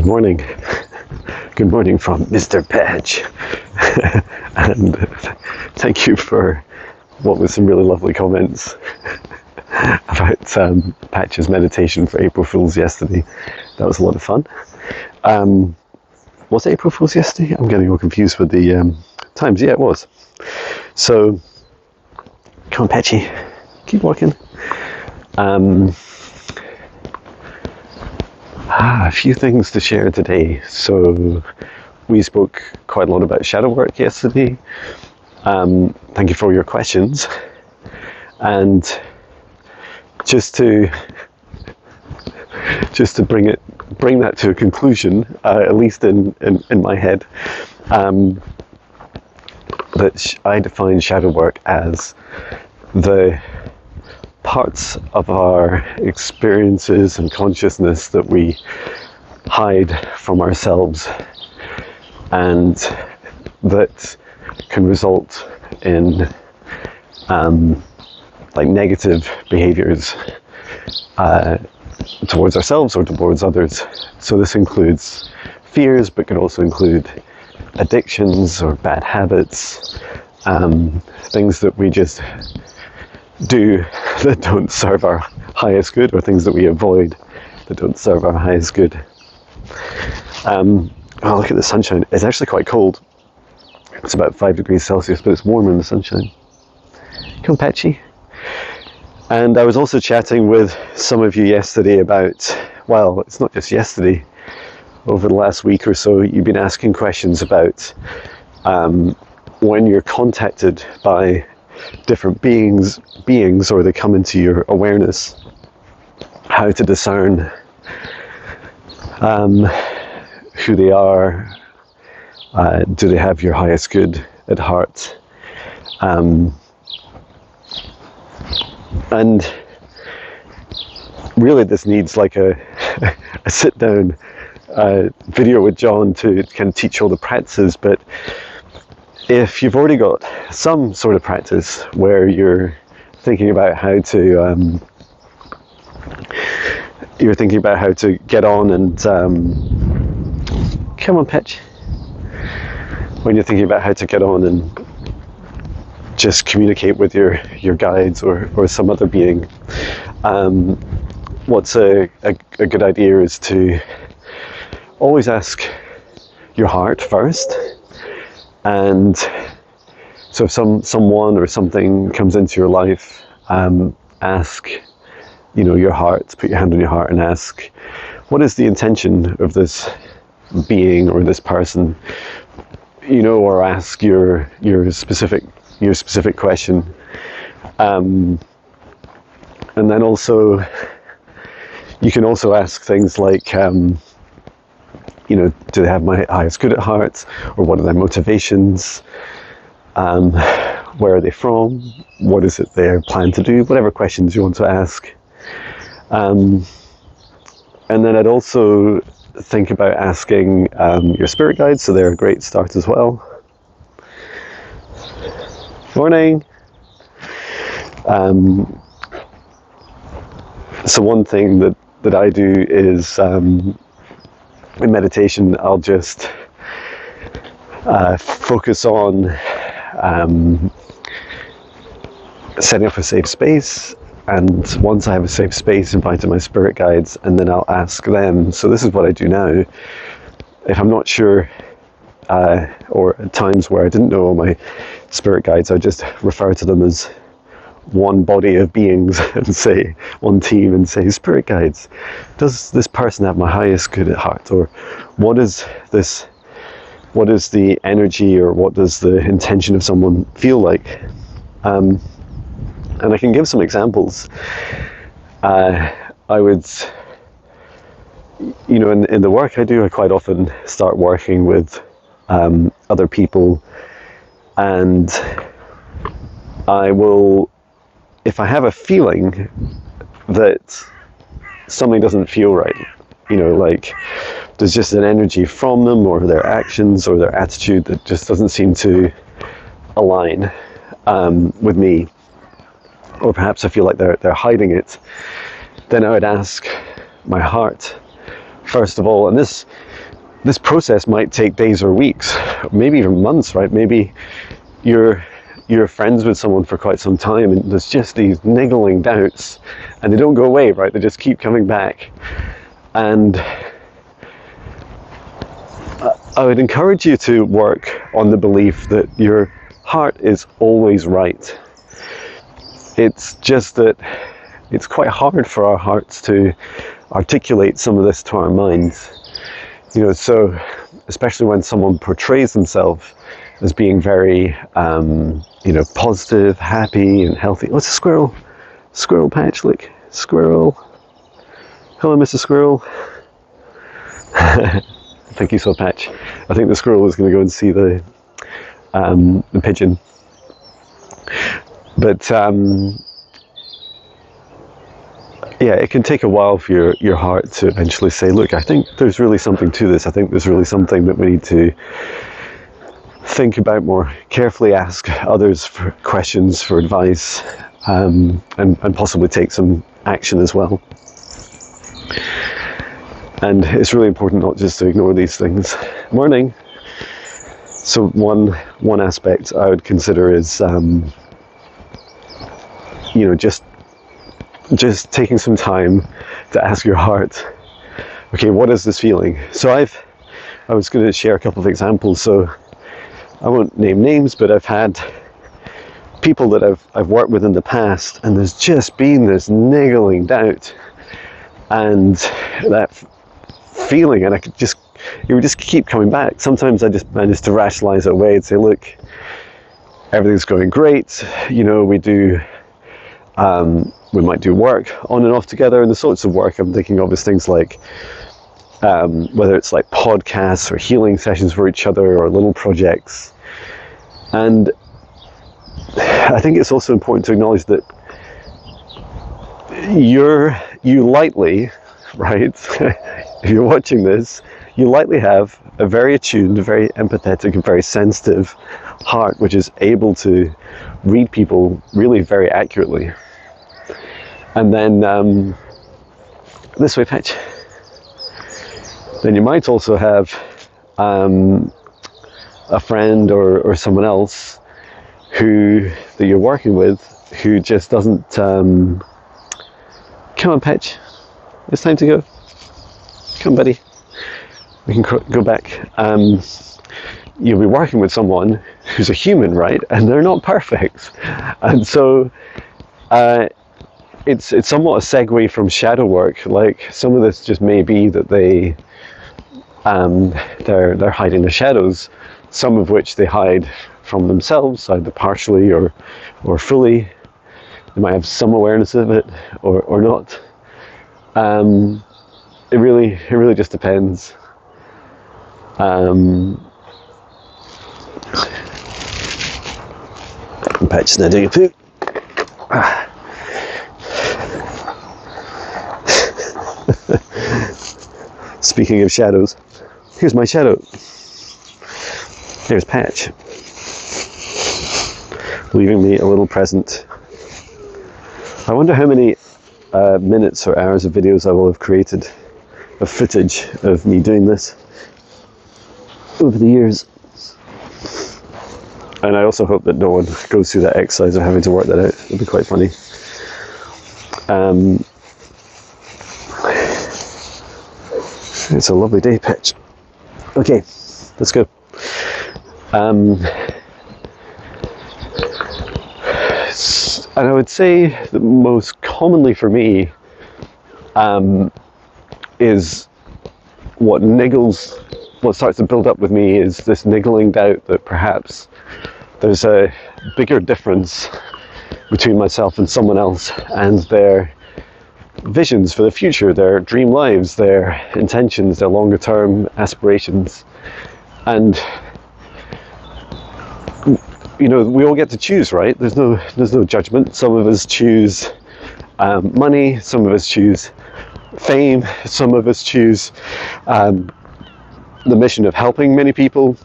morning. Good morning from Mr. Patch. And thank you for what was some really lovely comments about Patch's meditation for April Fool's yesterday. That was a lot of fun. Was it April Fool's yesterday? I'm getting all confused with the times. Yeah, it was. So, come on, Patchy. Keep working. A few things to share today. So we spoke quite a lot about shadow work yesterday. Thank you for your questions. And just to bring that to a conclusion, at least in my head, that I define shadow work as the parts of our experiences and consciousness that we hide from ourselves, and that can result in like negative behaviors towards ourselves or towards others. So this includes fears, but can also include addictions or bad habits, things that we just do that don't serve our highest good, or things that we avoid that don't serve our highest good. Oh, look at the sunshine. It's actually quite cold. It's about 5 degrees Celsius, but it's warmer in the sunshine. Come, Patchy. And I was also chatting with some of you yesterday about, well, it's not just yesterday, over the last week or so, you've been asking questions about when you're contacted by different beings, or they come into your awareness, how to discern who they are, do they have your highest good at heart, and really this needs like a sit down video with John to kind of teach all the practices. But if you've already got some sort of practice where you're thinking about how to get on and come on, Patch. When you're thinking about how to get on and just communicate with your guides or some other being, what's a good idea is to always ask your heart first. And so if someone or something comes into your life, ask, your heart, put your hand on your heart and ask, what is the intention of this being or this person? Or ask your specific question. And then also, you can also ask things like, do they have my highest good at heart? Or what are their motivations? Where are they from? What is it they plan to do? Whatever questions you want to ask. And then I'd also think about asking your spirit guides, so they're a great start as well. Morning. So one thing that I do is in meditation, I'll just focus on setting up a safe space, and once I have a safe space, inviting my spirit guides, and then I'll ask them. So this is what I do now. If I'm not sure, or at times where I didn't know all my spirit guides, I just refer to them as one body of beings and say, one team, and say, spirit guides, does this person have my highest good at heart? Or what is the energy, or what does the intention of someone feel like? And I can give some examples. I would, in the work I do, I quite often start working with other people, and I will, if I have a feeling that something doesn't feel right, like there's just an energy from them, or their actions, or their attitude that just doesn't seem to align with me, or perhaps I feel like they're hiding it, then I would ask my heart first of all. And this this process might take days or weeks, maybe even months, right? Maybe you're friends with someone for quite some time and there's just these niggling doubts and they don't go away, right? They just keep coming back. And I would encourage you to work on the belief that your heart is always right. It's just that it's quite hard for our hearts to articulate some of this to our minds. You know, so especially when someone portrays themselves as being very, you know, positive, happy and healthy. What's a squirrel? Squirrel Patch, look. Squirrel. Hello, Mr. Squirrel. I think you saw Patch. I think the squirrel was going to go and see the pigeon. But yeah, it can take a while for your heart to eventually say, look, I think there's really something to this. I think there's really something that we need to think about more carefully, ask others for questions, for advice, and possibly take some action as well. And it's really important not just to ignore these things. Morning. So one aspect I would consider is, you know, just taking some time to ask your heart, okay, what is this feeling? So I was going to share a couple of examples. So I won't name names, but I've had people that I've worked with in the past, and there's just been this niggling doubt and that feeling, and it would just keep coming back. Sometimes I just manage to rationalize it away and say, look, everything's going great. You know, we might do work on and off together, and the sorts of work I'm thinking of is things like whether it's like podcasts or healing sessions for each other or little projects. And I think it's also important to acknowledge that you likely, right, if you're watching this, you likely have a very attuned, very empathetic and very sensitive heart, which is able to read people really very accurately. And then this way, Patch. Then you might also have a friend or someone else that you're working with who just doesn't. Come on, Patch. It's time to go. Come, buddy. We can go back. You'll be working with someone who's a human, right? And they're not perfect. And so it's somewhat a segue from shadow work. Like, some of this just may be that they're hiding the shadows, some of which they hide from themselves, either partially or fully. They might have some awareness of it or not. It really just depends. Patch now doing a poo. Speaking of shadows, here's my shadow. There's Patch, leaving me a little present. I wonder how many minutes or hours of videos I will have created of footage of me doing this over the years. And I also hope that no one goes through that exercise of having to work that out. It'd be quite funny. It's a lovely day, Patch. Okay, let's go. And I would say that most commonly for me is what starts to build up with me is this niggling doubt that perhaps there's a bigger difference between myself and someone else and their visions for the future, their dream lives, their intentions, their longer term aspirations. And you know, we all get to choose, right? There's no judgment. Some of us choose money, some of us choose fame, some of us choose the mission of helping many people.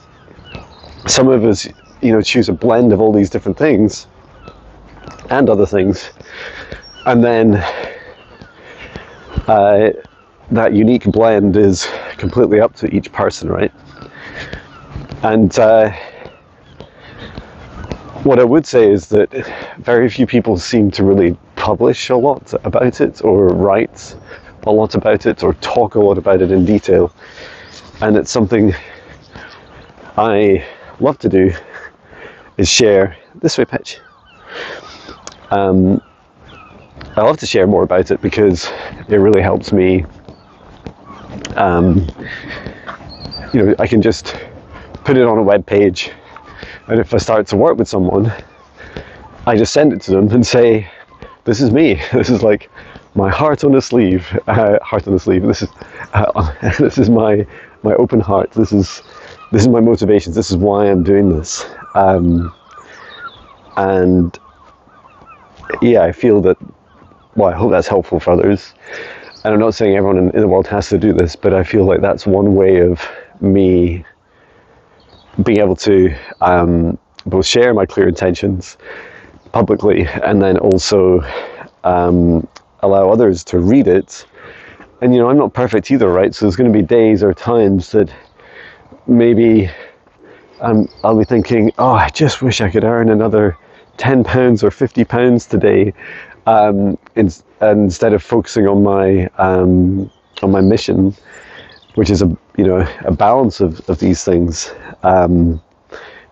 Some of us, you know, choose a blend of all these different things and other things. And then that unique blend is completely up to each person, right? And what I would say is that very few people seem to really publish a lot about it, or write a lot about it, or talk a lot about it in detail. And it's something I love to do, is share. This way, Pitch. I love to share more about it because it really helps me. I can just put it on a web page, and if I start to work with someone, I just send it to them and say, "This is me. This is like my heart on a sleeve. Heart on a sleeve. This is this is my open heart. This is my motivations. This is why I'm doing this." And yeah, I feel that. Well, I hope that's helpful for others. And I'm not saying everyone in the world has to do this, but I feel like that's one way of me being able to both share my clear intentions publicly, and then also allow others to read it. And I'm not perfect either, right? So there's going to be days or times that maybe I'll be thinking, oh, I just wish I could earn another £10 or £50 today, instead of focusing on my mission, which is a balance of these things, but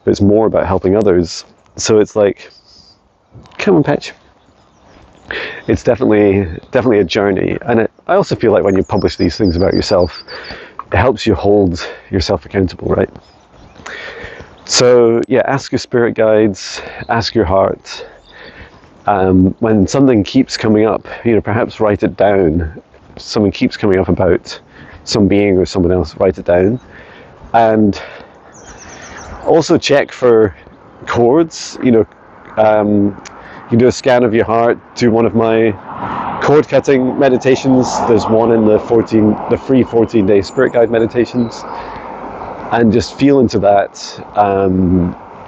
it's more about helping others. So it's like, come on, Patch. It's definitely a journey, and I also feel like when you publish these things about yourself, it helps you hold yourself accountable, right? So yeah, ask your spirit guides, ask your heart. When something keeps coming up, perhaps write it down. Something keeps coming up about some being or someone else, write it down. And also check for chords. You can do a scan of your heart, do one of my cord cutting meditations. There's one in the free 14-day spirit guide meditations. And just feel into that,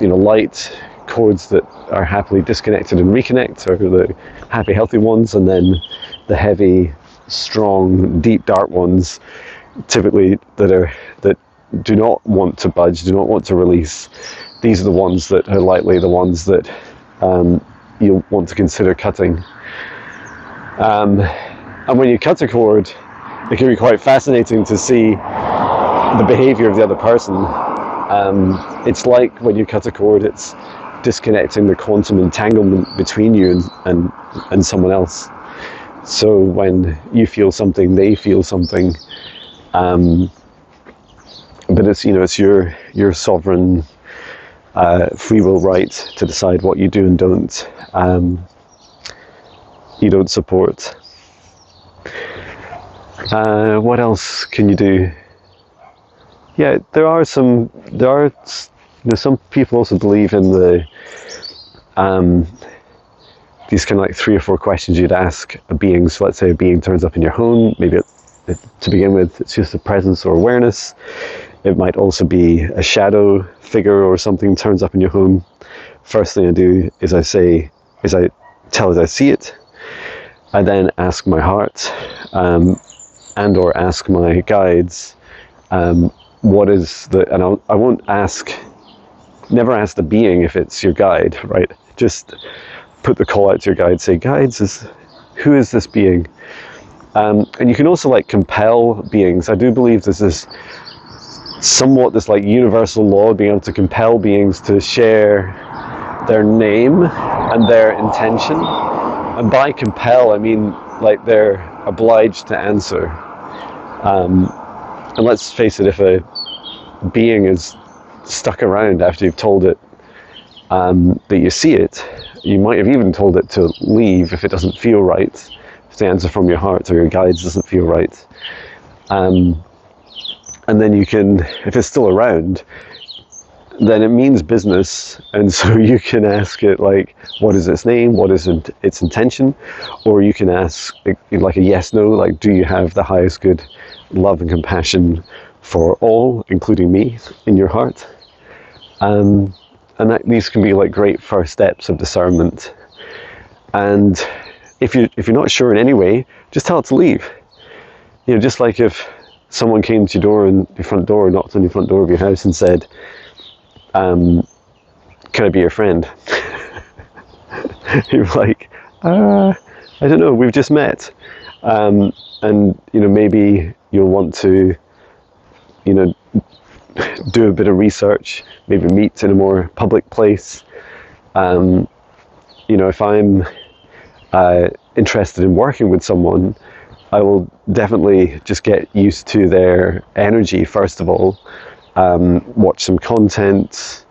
light chords that are happily disconnected and reconnect, or the happy, healthy ones, and then the heavy, strong, deep, dark ones, typically that do not want to budge, do not want to release. These are the ones that are likely the ones that you'll want to consider cutting. And when you cut a cord, it can be quite fascinating to see the behavior of the other person. It's like when you cut a cord, it's disconnecting the quantum entanglement between you and someone else. So when you feel something, they feel something, but it's it's your sovereign free will right to decide what you do and don't. You don't support. What else can you do? Yeah, there are some people also believe in the these kind of like 3 or 4 questions you'd ask a being. So let's say a being turns up in your home. Maybe to begin with, it's just a presence or awareness. It might also be a shadow figure or something turns up in your home. First thing I do is I tell it I see it. I then ask my heart, and or ask my guides, what is and I won't never ask the being if it's your guide, right? Just put the call out to your guide, say, guides, who is this being? And you can also compel beings. I do believe there's this universal law of being able to compel beings to share their name and their intention. And by compel, I mean they're obliged to answer. And let's face it, if a being is stuck around after you've told it that you see it, you might have even told it to leave if it doesn't feel right, if the answer from your heart or your guides doesn't feel right. And then you can, if it's still around, then it means business, and so you can ask it what is its name, what is its intention, or you can ask a yes/no, do you have the highest good, love and compassion for all, including me, in your heart? And these can be great first steps of discernment. And if you're not sure in any way, just tell it to leave. You know, just like if someone came to your front door, knocked on your front door of your house and said, can I be your friend? You're like, I don't know, we've just met. And, you know, maybe you'll want to, you know, do a bit of research, maybe meet in a more public place. You know, if I'm interested in working with someone, I will definitely just get used to their energy first of all, watch some content,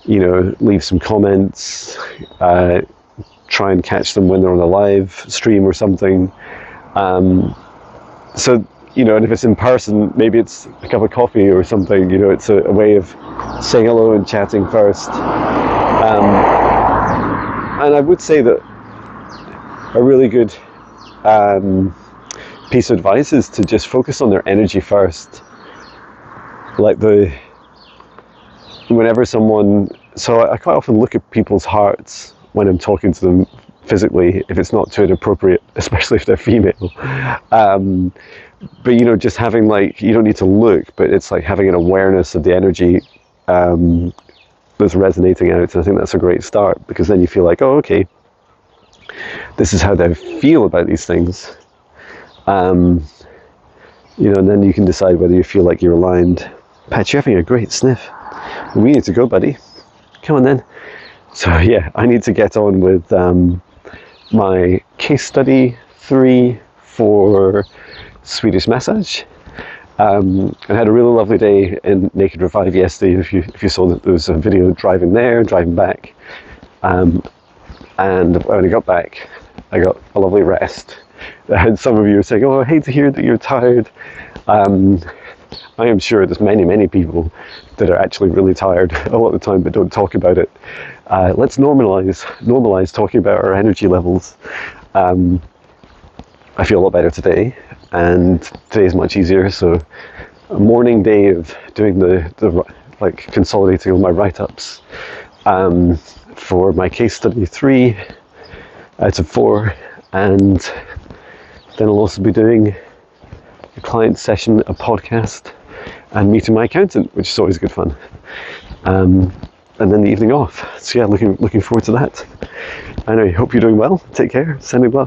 you know, leave some comments, try and catch them when they're on a live stream or something. So, you know, and if it's in person, maybe it's a cup of coffee or something, you know, it's a way of saying hello and chatting first. And I would say that a really good piece of advice is to just focus on their energy first. Like whenever someone, so I quite often look at people's hearts when I'm talking to them physically, if it's not too inappropriate, especially if they're female. But, you know, just having like, you don't need to look, but it's like having an awareness of the energy that's resonating out. And I think that's a great start, because then you feel like, oh, okay, this is how they feel about these things. You know, and then you can decide whether you feel like you're aligned. Pat, you're having a great sniff. We need to go, buddy. Come on then. So yeah, I need to get on with my case study 3 for Swedish massage. I had a really lovely day in Naked Revive yesterday. If you saw that there was a video driving there, driving back, and when I got back, I got a lovely rest. And some of you are saying, "Oh, I hate to hear that you're tired." I am sure there's many people that are actually really tired a lot of the time, but don't talk about it. Let's normalize talking about our energy levels. I feel a lot better today, and today is much easier. So, a morning day of doing the like consolidating all my write-ups for my case study 3 out of 4, and then I'll also be doing a client session, a podcast, and meeting my accountant, which is always good fun. And then the evening off. So yeah, looking forward to that. Anyway, hope you're doing well. Take care. Sending love.